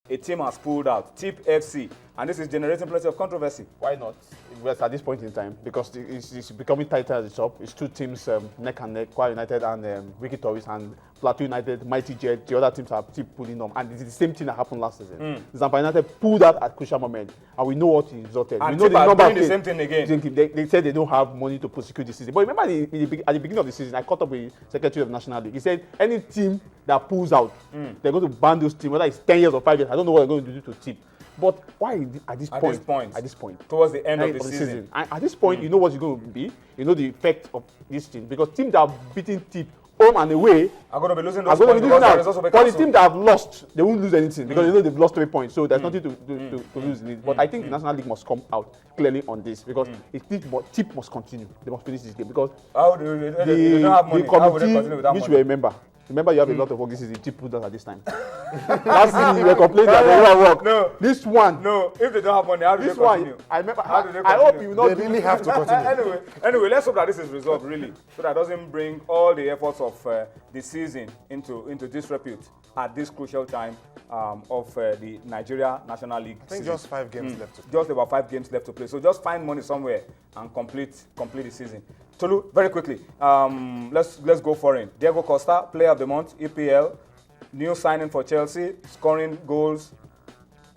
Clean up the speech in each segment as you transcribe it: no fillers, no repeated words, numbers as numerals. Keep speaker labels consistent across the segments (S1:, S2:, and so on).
S1: a team has pulled out, Tip FC, and this is generating plenty of controversy.
S2: Why not? Invest at this point in time, because it's becoming tighter at the top. It's two teams neck and neck, Kwa United and Wiki Tories, and Plateau United, Mighty Jet. The other teams are still pulling on, and it's the same thing that happened last season. Zampa United pulled out at crucial moment, and we know what it resulted.
S1: And
S2: we know the number
S1: doing the same thing again.
S2: They said they don't have money to prosecute the season. But remember, at the beginning of the season, I caught up with the Secretary of the National League. He said any team that pulls out, they're going to ban those teams, whether it's 10 years or 5 years. I don't know what they're going to do to Tip. But why at this point?
S1: Towards the end of the season.
S2: At this point, you know what it's going to be. You know the effect of this team. Because teams that have beaten Tip home and away
S1: are going to be losing those points.
S2: For the team that have lost, they won't lose anything because they know they've lost 3 points. So there's nothing to lose in it. But I think the National League must come out clearly on this because Tip must continue. They must finish this game because
S1: they don't have money.
S2: The committee, which we remember, you have a lot of work this season. Tip put us at this time. Last season, you were complaining that they don't work.
S1: No.
S2: This one.
S1: No, if they don't have money, how do they continue?
S2: I remember. I hope you not.
S3: They really have to continue.
S1: Anyway, let's hope that this is resolved, really, so that doesn't bring all the efforts of the season into disrepute at this crucial time of the Nigeria National League
S3: I think
S1: season.
S3: just 5 games left to play.
S1: Just about 5 games left to play. So just find money somewhere and complete the season. Tolu, very quickly, let's go foreign. Diego Costa, Player of the Month, EPL, new signing for Chelsea, scoring goals.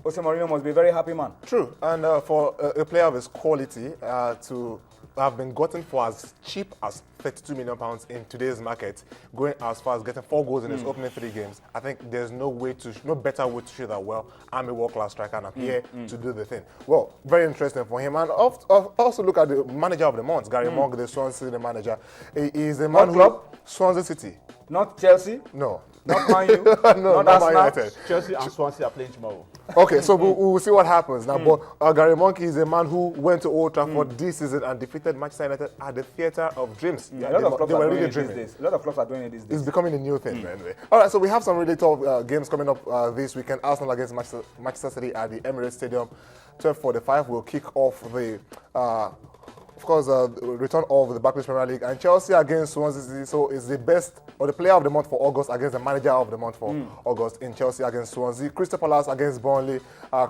S1: Jose Mourinho must be a very happy man.
S3: True, and for a player of his quality to have been gotten for as cheap as £32 million in today's market, going as far as getting 4 goals in his opening 3 games, I think there's no better way to show that, well, I'm a world-class striker and I'm here to do the thing. Well, very interesting for him. And also look at the manager of the month, Gary Monk, the Swansea City manager. He is a man who... Swansea City.
S1: Not Chelsea?
S3: No.
S1: Not Man U?
S3: No, not Man United.
S2: Chelsea and Swansea are playing tomorrow.
S3: Okay, so we'll see what happens now. But Gary Monk is a man who went to Old Trafford this season and defeated Manchester United at the Theatre of Dreams.
S1: A lot of clubs are doing it these days. A lot of clubs are doing it these days.
S3: It's becoming a new thing, anyway. All right, so we have some really tough games coming up this weekend. Arsenal against Manchester City at the Emirates Stadium, 12:45. We'll kick off the... of course, return of the Barclays Premier League, and Chelsea against Swansea City. So it's the best or the player of the month for August against the manager of the month for August in Chelsea against Swansea. Crystal Palace against Burnley.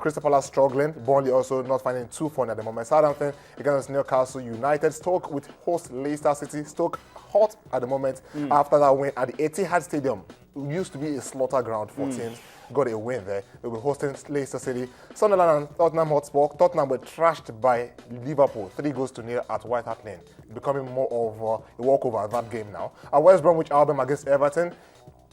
S3: Crystal Palace struggling. Burnley also not finding too fun at the moment. Southampton against Newcastle United. Stoke with host Leicester City. Stoke hot at the moment after that win at the Etihad Stadium. It used to be a slaughter ground for teams. Got a win there. They'll be hosting Leicester City. Sunderland and Tottenham Hotspur. Tottenham were trashed by Liverpool, 3-0 at White Hart Lane, becoming more of a walkover at that game now. At West Bromwich Albion against Everton.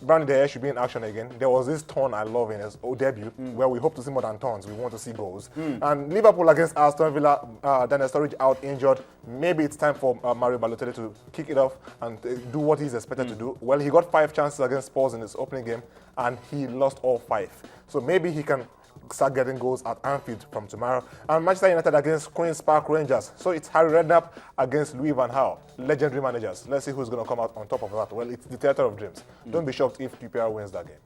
S3: Brandon Dyer should be in action again. There was this turn I love in his debut, where we hope to see more than turns. We want to see goals. And Liverpool against Aston Villa, Daniel Sturridge out injured. Maybe it's time for Mario Balotelli to kick it off and do what he's expected to do. Well, he got 5 chances against Spurs in his opening game, and he lost all 5. So maybe he can start getting goals at Anfield from tomorrow. And Manchester United against Queen's Park Rangers. So it's Harry Redknapp against Louis van Gaal, legendary managers. Let's see who's going to come out on top of that. Well, it's the theatre of dreams. Don't be shocked if QPR wins that game.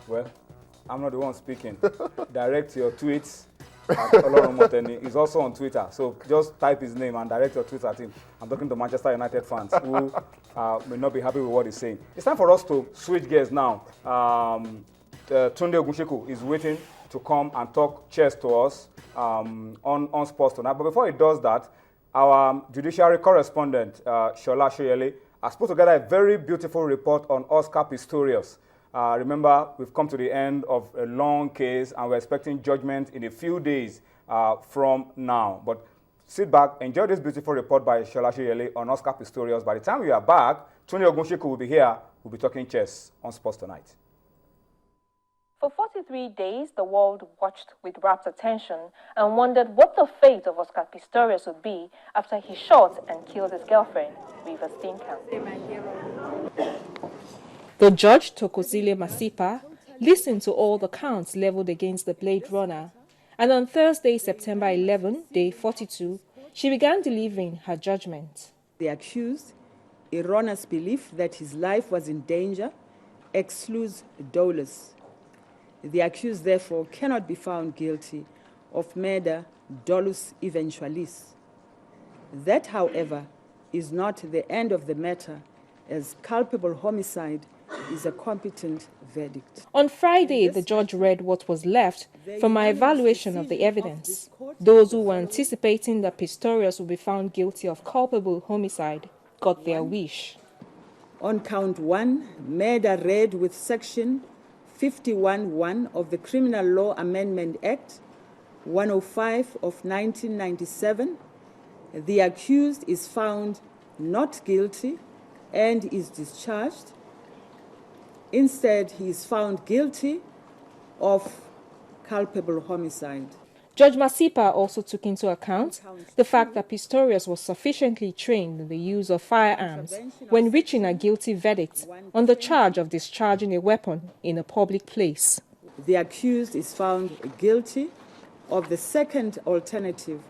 S1: Well, I'm not the one speaking. Direct your tweets at Olorun Moteni. He's also on Twitter. So just type his name and direct your tweets at him. I'm talking to Manchester United fans who may not be happy with what he's saying. It's time for us to switch gears now. Tunde Ogunshiku is waiting to come and talk chess to us on Sports Tonight. But before he does that, our judiciary correspondent, Shola Shoyele, has put together a very beautiful report on Oscar Pistorius. Remember, we've come to the end of a long case, and we're expecting judgment in a few days from now. But sit back, enjoy this beautiful report by Shola Shoyele on Oscar Pistorius. By the time we are back, Tunde Ogunshiku will be here. We'll be talking chess on Sports Tonight.
S4: For 43 days, the world watched with rapt attention and wondered what the fate of Oscar Pistorius would be after he shot and killed his girlfriend, River Steenkamp. The judge, Thokozile Masipa, listened to all the counts leveled against the Blade Runner, and on Thursday, September 11, day 42, she began delivering her judgment.
S5: The accused, erroneous belief that his life was in danger, excludes dolus. The accused, therefore, cannot be found guilty of murder dolus eventualis. That, however, is not the end of the matter, as culpable homicide is a competent verdict.
S4: On Friday, the judge read what was left from my evaluation of the evidence. Those who were anticipating that Pistorious would be found guilty of culpable homicide got their wish.
S5: On count 1, murder read with section 51(1) of the Criminal Law Amendment Act 105 of 1997, the accused is found not guilty and is discharged. Instead, he is found guilty of culpable homicide.
S4: Judge Masipa also took into account the fact that Pistorious was sufficiently trained in the use of firearms when reaching a guilty verdict on the charge of discharging a weapon in a public place.
S5: The accused is found guilty of the second alternative,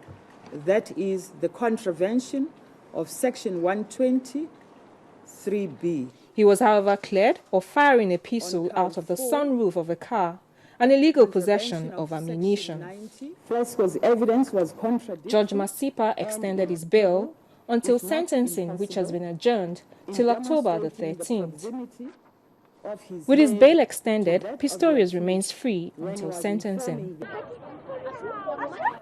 S5: that is the contravention of section 120(3)(b).
S4: He was, however, cleared of firing a pistol out of the sunroof of a car and illegal possession of ammunition.
S5: Fresco's evidence was contradictory.
S4: Judge Masipa extended his bail until sentencing, which has been adjourned till October the 13th. With his bail extended, Pistorius remains free until sentencing.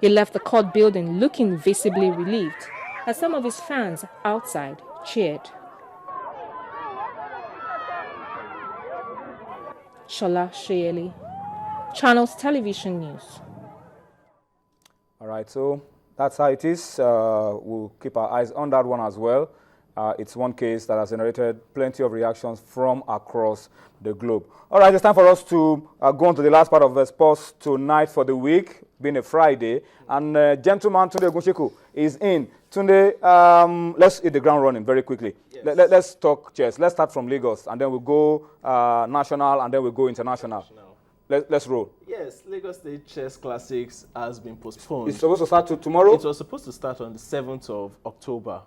S4: He left the court building looking visibly relieved as some of his fans outside cheered. Shola Sheyeli, Channels Television News.
S1: All right, so that's how it is. We'll keep our eyes on that one as well. It's one case that has generated plenty of reactions from across the globe. All right, it's time for us to go on to the last part of the sports tonight for the week, being a Friday. And gentleman Tunde Ogunshiku is in. Tunde, let's hit the ground running very quickly. Yes. Let's talk chess. Let's start from Lagos, and then we'll go national, and then we'll go international. Let's roll.
S6: Yes, Lagos State Chess Classics has been postponed.
S1: It's supposed to start tomorrow?
S6: It was supposed to start on the 7th of October,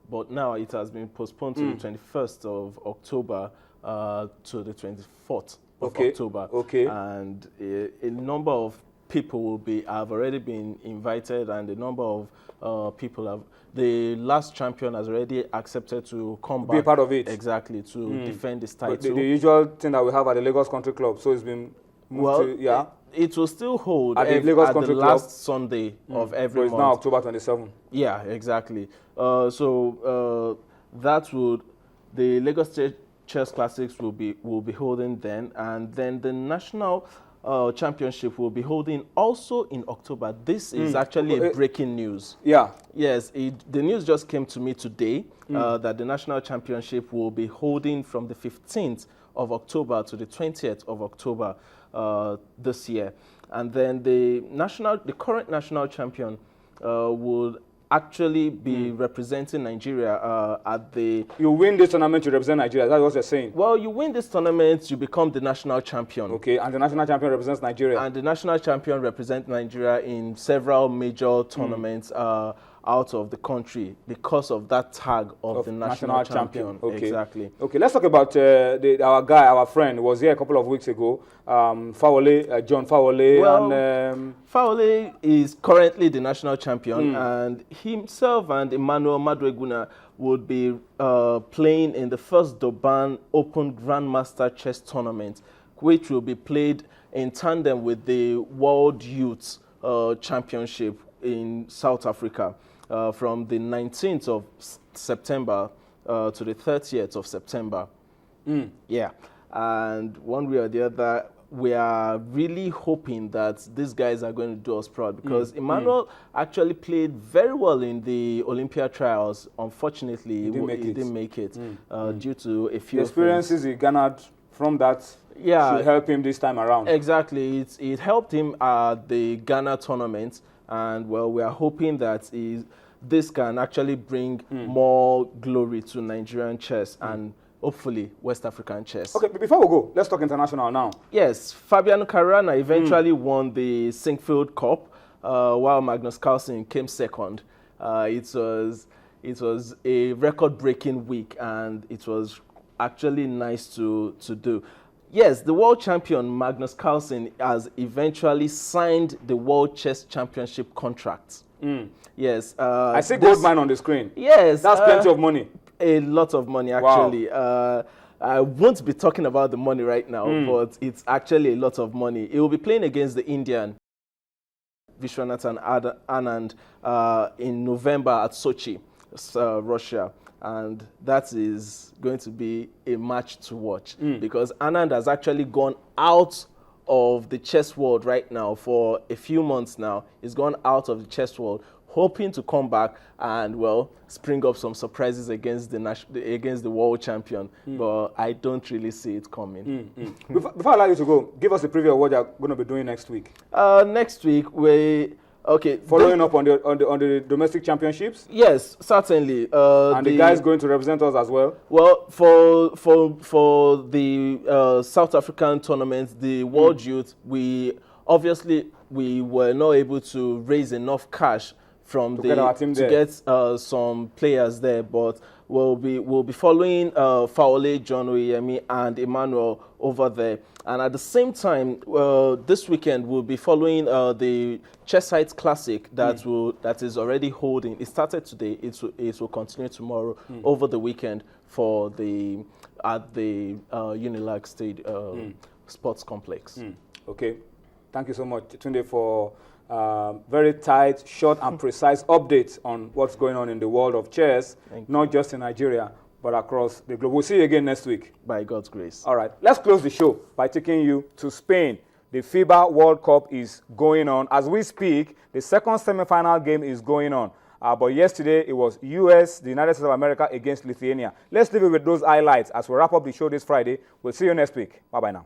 S6: but now it has been postponed to the 21st of October to the 24th of October.
S1: Okay.
S6: And a number of people have already been invited, and a number of people have. The last champion has already accepted to come back.
S1: Be a part of it.
S6: Exactly, to defend this title.
S1: But the usual thing that we have at the Lagos Country Club, so it's been moved to,
S6: It will still hold
S1: at the Lagos Country
S6: the
S1: Club
S6: last Sunday of every
S1: month. So it's now October 27th.
S6: Yeah, exactly. That would, the Lagos State Chess Classics will be holding then, and then the national championship will be holding also in October. This is actually a breaking news.
S1: Yeah.
S6: Yes, the news just came to me today that the national championship will be holding from the 15th of October to the 20th of October this year. And then the current national champion would actually be representing Nigeria at the...
S1: You win this tournament, you represent Nigeria. That's what you're saying.
S6: Well, you win this tournament, you become the national champion.
S1: Okay, and the national champion represents Nigeria.
S6: And the national champion represents Nigeria in several major tournaments out of the country because of that tag of the national champion.
S1: Okay.
S6: Exactly.
S1: Okay, let's talk about our friend, was here a couple of weeks ago, John Fawole.
S6: Well,
S1: and
S6: Fawole is currently the national champion, and himself and Emmanuel Madweguna would be playing in the first Durban Open Grandmaster Chess Tournament, which will be played in tandem with the World Youth Championship in South Africa. From the 19th of September to the 30th of September. Yeah, and one way or the other, we are really hoping that these guys are going to do us proud, because Emmanuel actually played very well in the Olympia trials. Unfortunately, he didn't make it due to a few
S1: experiences he garnered from that. Should help him this time around.
S6: Exactly, it helped him at the Ghana tournament. And well, we are hoping that this can actually bring more glory to Nigerian chess and hopefully West African chess.
S1: Okay, but before we go, let's talk international now.
S6: Yes, Fabiano Caruana eventually won the Sinkfield Cup, while Magnus Carlsen came second. It was a record-breaking week, and it was actually nice to do. Yes, the world champion, Magnus Carlsen, has eventually signed the World Chess Championship contract. Yes.
S1: I see gold mine on the screen.
S6: Yes.
S1: That's plenty of money.
S6: A lot of money, actually.
S1: Wow.
S6: I won't be talking about the money right now, but it's actually a lot of money. He will be playing against the Indian Vishwanathan Anand in November at Sochi, Russia. And that is going to be a match to watch because Anand has actually gone out of the chess world right now for a few months now. He's gone out of the chess world, hoping to come back and, well, spring up some surprises against the world champion. But I don't really see it coming.
S1: Before I allow you to go, give us a preview of what you're going to be doing next week.
S6: Next week,
S1: following up on the domestic championships.
S6: Yes, certainly.
S1: And the guys going to represent us as well.
S6: Well, for the South African tournament, the World Youth, we were not able to raise enough cash from to get some players there, but we'll be following Faole, John Oyemi, and Emmanuel over there. And at the same time, this weekend we'll be following the Chessite Classic that is already holding. It started today. It will continue tomorrow over the weekend at the Unilag Stadium Sports Complex.
S1: Okay, thank you so much, Tunde, for very tight, short, and precise updates on what's going on in the world of chess, not just in Nigeria, but across the globe. We'll see you again next week.
S6: By God's grace.
S1: All right, let's close the show by taking you to Spain. The FIBA World Cup is going on. As we speak, the second semi-final game is going on. But yesterday, it was US, the United States of America, against Lithuania. Let's leave it with those highlights as we wrap up the show this Friday. We'll see you next week. Bye-bye now.